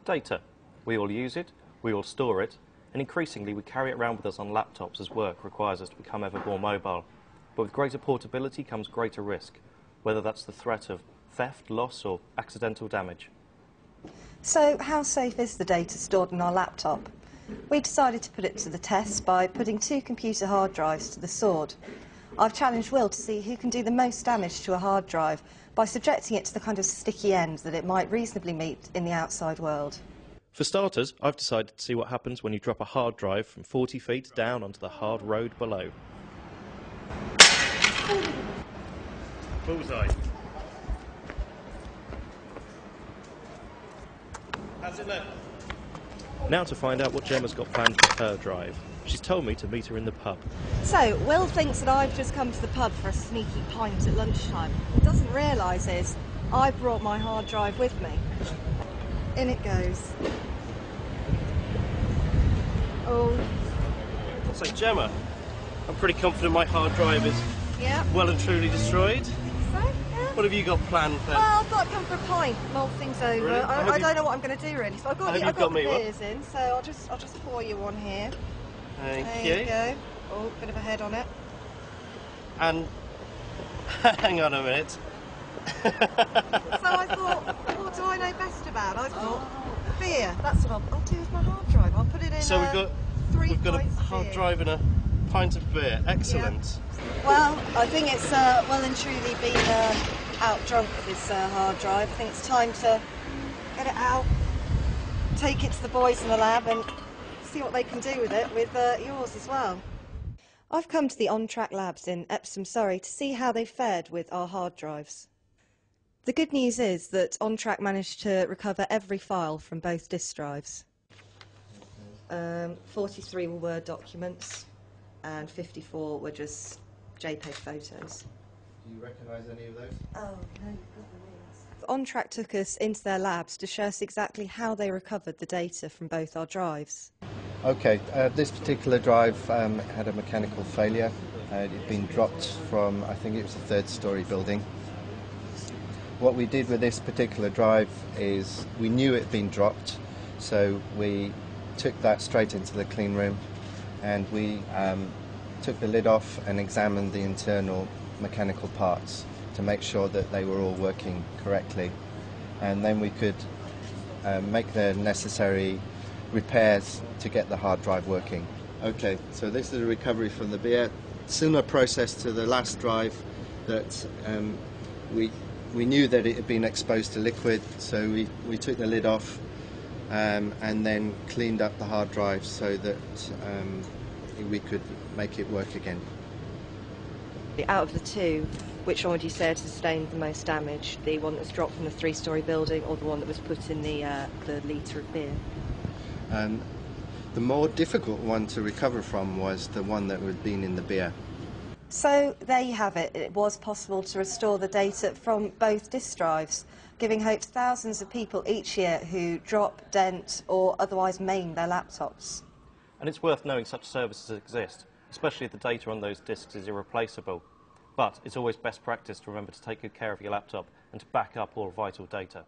Data. We all use it, we all store it, and increasingly we carry it around with us on laptops as work requires us to become ever more mobile. But with greater portability comes greater risk, whether that's the threat of theft, loss, or accidental damage. So how safe is the data stored in our laptop? We decided to put it to the test by putting 2 computer hard drives to the sword. I've challenged Will to see who can do the most damage to a hard drive by subjecting it to the kind of sticky end that it might reasonably meet in the outside world. For starters, I've decided to see what happens when you drop a hard drive from 40 feet down onto the hard road below. Bullseye. How's it look? Now to find out what Gemma's got planned for her drive. She's told me to meet her in the pub. So, Will thinks that I've just come to the pub for a sneaky pint at lunchtime. What he doesn't realise is I brought my hard drive with me. In it goes. Oh. So Gemma, I'm pretty confident my hard drive is well and truly destroyed. So, yeah. What have you got planned then? Well, I thought I'd come for a pint, mull things over. Really? I don't know what I'm going to do really. So I've got the me beers in, so I'll just pour you one here. Thank There you go. Oh, bit of a head on it. And hang on a minute. So I thought, what do I know best about? I thought beer. That's what I'll do with my hard drive. I'll put it in. So we've got a pints of hard beer. drive and a pint of beer. Excellent. Yeah. Well, I think it's well and truly been out drunk with this hard drive. I think it's time to get it out, take it to the boys in the lab and see what they can do with it, with yours as well. I've come to the OnTrack Labs in Epsom, Surrey to see how they fared with our hard drives. The good news is that OnTrack managed to recover every file from both disk drives. 43 were Word documents and 54 were just JPEG photos. Do you recognise any of those? Oh, no, OnTrack took us into their labs to show us exactly how they recovered the data from both our drives. Okay, this particular drive had a mechanical failure. It had been dropped from, I think it was a 3rd-storey building. What we did with this particular drive is we knew it had been dropped, so we took that straight into the clean room and we took the lid off and examined the internal mechanical parts to make sure that they were all working correctly, and then we could make the necessary repairs to get the hard drive working. Okay, so this is a recovery from the beer. Similar process to the last drive, that we knew that it had been exposed to liquid, so we took the lid off and then cleaned up the hard drive so that we could make it work again. Out of the 2, which one would you say has sustained the most damage? The one that was dropped from the 3-storey building or the one that was put in the litre of beer? The more difficult one to recover from was the one that had been in the beer. So there you have it. It was possible to restore the data from both disk drives, giving hope to thousands of people each year who drop, dent or otherwise maim their laptops. And it's worth knowing such services exist, especially if the data on those disks is irreplaceable. But it's always best practice to remember to take good care of your laptop and to back up all vital data.